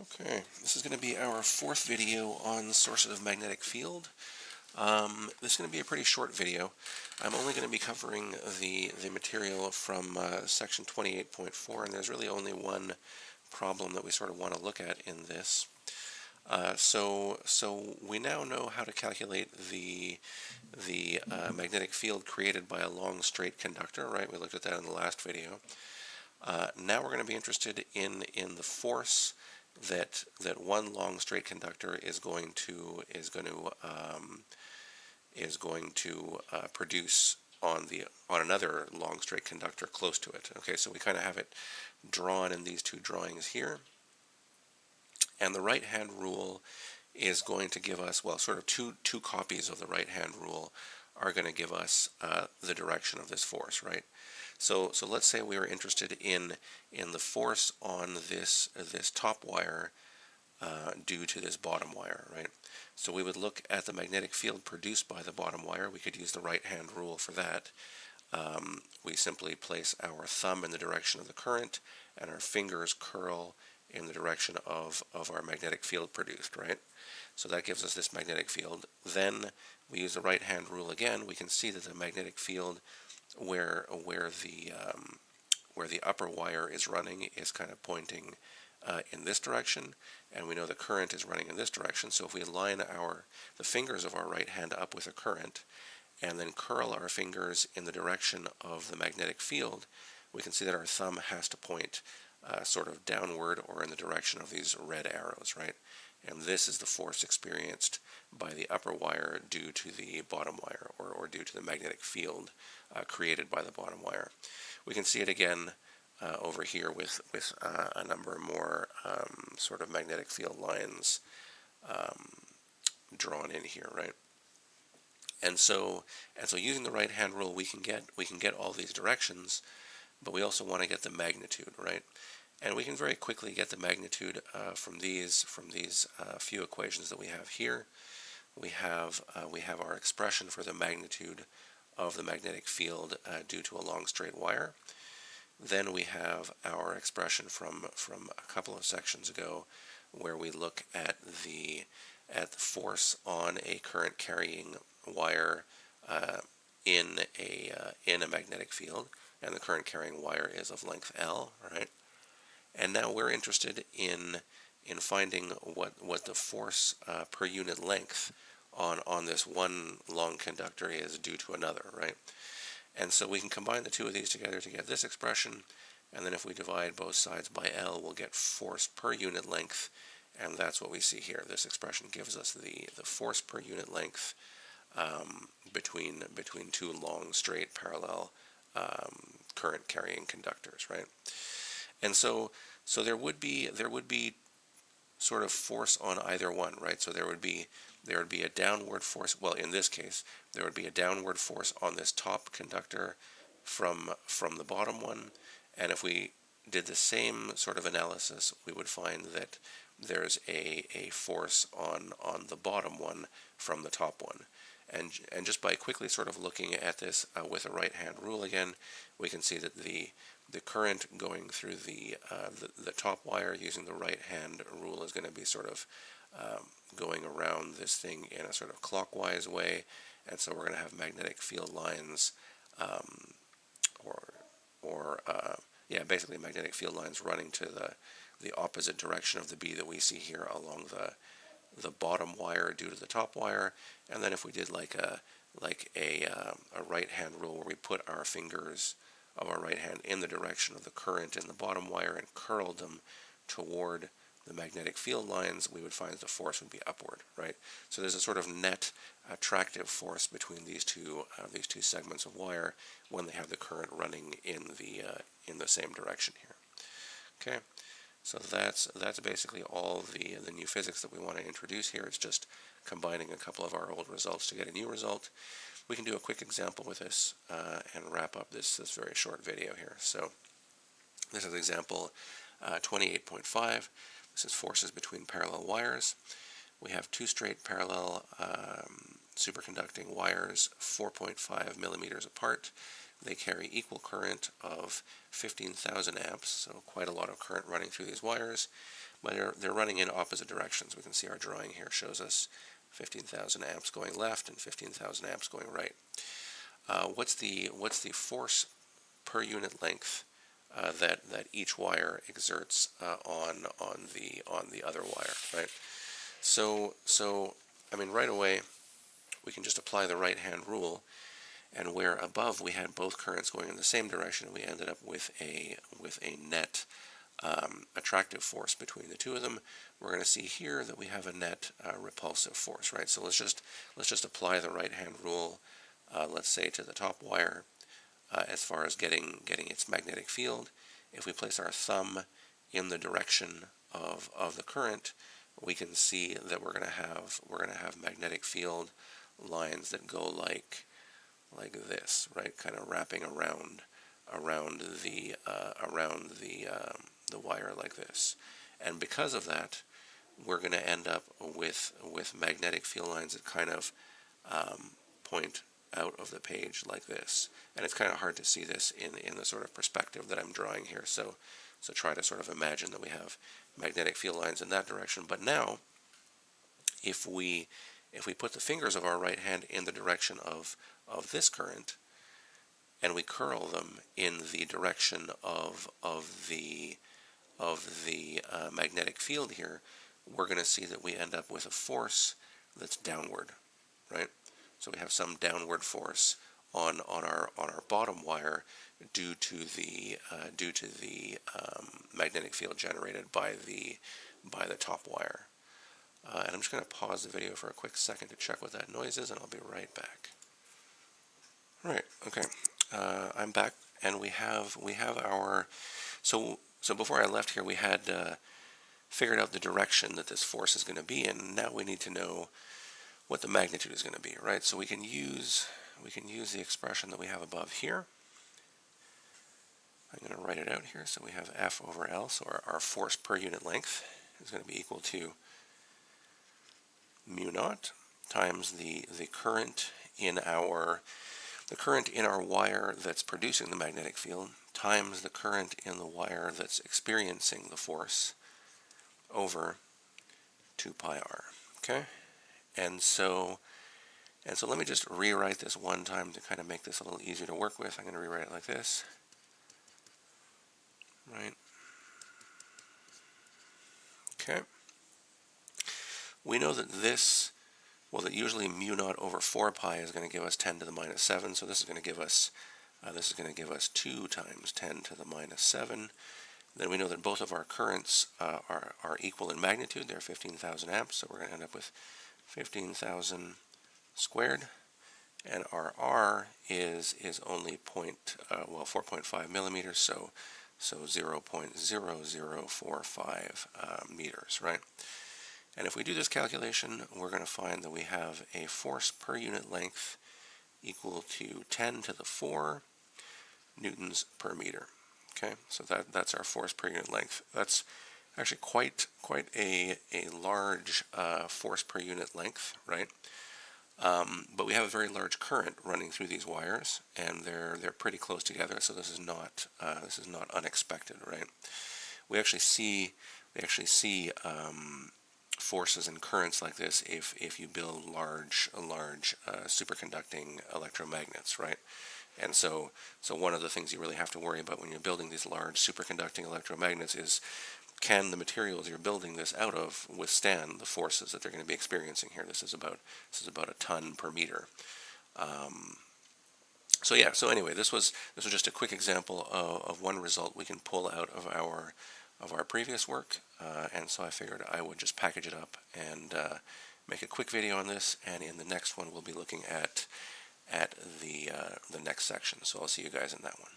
Okay, this is going to be our fourth video on sources of magnetic field. This is going to be a pretty short video. I'm only going to be covering the material from section 28.4, and there's really only one problem that we sort of want to look at in this. So we now know how to calculate the magnetic field created by a long straight conductor, right? We looked at that in the last video. Now we're going to be interested in the force that one long straight conductor is going to produce on another long straight conductor close to it. Okay, so we kind of have it drawn in these two drawings here, and the right hand rule is going to give us, well, sort of two copies of the right hand rule are going to give us the direction of this force, right? So let's say we were interested in the force on this top wire due to this bottom wire, right? So we would look at the magnetic field produced by the bottom wire. We could use the right hand rule for that. We simply place our thumb in the direction of the current and our fingers curl in the direction of our magnetic field produced, right? So that gives us this magnetic field. Then we use the right hand rule again. We can see that the magnetic field where the upper wire is running is kind of pointing in this direction, and we know the current is running in this direction. So if we line the fingers of our right hand up with a current and then curl our fingers in the direction of the magnetic field, we can see that our thumb has to point sort of downward or in the direction of these red arrows, right? And this is the force experienced by the upper wire due to the bottom wire, or due to the magnetic field created by the bottom wire. We can see it again over here with a number more sort of magnetic field lines drawn in here, right? And so using the right hand rule, we can get all these directions, but we also want to get the magnitude, right? And we can very quickly get the magnitude from these few equations that we have here. We have our expression for the magnitude of the magnetic field due to a long straight wire. Then we have our expression from a couple of sections ago, where we look at the force on a current carrying wire in a magnetic field, and the current carrying wire is of length L, right? And now we're interested in finding what the force per unit length on this one long conductor is due to another, right? And so we can combine the two of these together to get this expression, and then if we divide both sides by L, we'll get force per unit length, and that's what we see here. This expression gives us the force per unit length between two long straight parallel current carrying conductors, right? And so there would be sort of force on either one, right? So there would be a downward force. Well, in this case, there would be a downward force on this top conductor from the bottom one. And if we did the same sort of analysis, we would find that there's a force on the bottom one from the top one. And just by quickly sort of looking at this with a right hand rule again, we can see that the current going through the top wire using the right hand rule is going to be sort of going around this thing in a sort of clockwise way, and so we're going to have magnetic field lines, basically magnetic field lines running to the opposite direction of the B that we see here along the bottom wire due to the top wire. And then if we did like a right hand rule where we put our fingers of our right hand in the direction of the current in the bottom wire and curled them toward the magnetic field lines, we would find that the force would be upward, right? So there's a sort of net attractive force between these two segments of wire when they have the current running in the same direction here. Okay, so that's basically all the new physics that we want to introduce here. It's just combining a couple of our old results to get a new result. We can do a quick example with this and wrap up this very short video here. So this is example 28.5. This is forces between parallel wires. We have two straight parallel superconducting wires 4.5 millimeters apart. they carry equal current of 15,000 amps, so quite a lot of current running through these wires, but they're running in opposite directions. We can see our drawing here shows us 15,000 amps going left and 15,000 amps going right. What's the force per unit length that each wire exerts on the other wire, right? So I mean, right away we can just apply the right-hand rule, and where above we had both currents going in the same direction, we ended up with a net attractive force between the two of them. We're going to see here that we have a net repulsive force, right? So let's just apply the right-hand rule, let's say, to the top wire as far as getting its magnetic field. If we place our thumb in the direction of the current, we can see that we're going to have magnetic field lines that go like this, right? Kind of wrapping around the wire like this. And because of that, we're going to end up with magnetic field lines that kind of point out of the page like this. And it's kind of hard to see this in the sort of perspective that I'm drawing here. So try to sort of imagine that we have magnetic field lines in that direction. But now, if we put the fingers of our right hand in the direction of this current, and we curl them in the direction of the magnetic field here, we're going to see that we end up with a force that's downward, right? So we have some downward force on our bottom wire due to the magnetic field generated by the top wire. And I'm just going to pause the video for a quick second to check what that noise is, and I'll be right back. Right. Okay. I'm back, and we have our so before I left here, we had figured out the direction that this force is going to be in. Now we need to know what the magnitude is going to be, right? So we can use the expression that we have above here. I'm going to write it out here. So we have F over L, so our force per unit length is going to be equal to mu naught times the current in our wire that's producing the magnetic field times the current in the wire that's experiencing the force over 2 pi r. Okay? And so let me just rewrite this one time to kind of make this a little easier to work with. I'm going to rewrite it like this. Right? Okay. We know that that usually mu naught over 4 pi is going to give us 10 to the minus 7, so this is going to give us 2 times 10 to the minus 7. Then we know that both of our currents are equal in magnitude. They're 15,000 amps, so we're going to end up with 15,000 squared, and our R is only 4.5 millimeters, so 0.0045 meters, right? And if we do this calculation, we're going to find that we have a force per unit length equal to 10 to the 4 newtons per meter. Okay, so that's our force per unit length. That's actually quite a large force per unit length, right? But we have a very large current running through these wires, and they're pretty close together. So this is not unexpected, right? We actually see forces and currents like this if you build large superconducting electromagnets, right? And so one of the things you really have to worry about when you're building these large superconducting electromagnets is, can the materials you're building this out of withstand the forces that they're going to be experiencing here? This is about a ton per meter. So anyway, this was just a quick example of one result we can pull out of our previous work, and so I figured I would just package it up and make a quick video on this, and in the next one we'll be looking at the next section. So I'll see you guys in that one.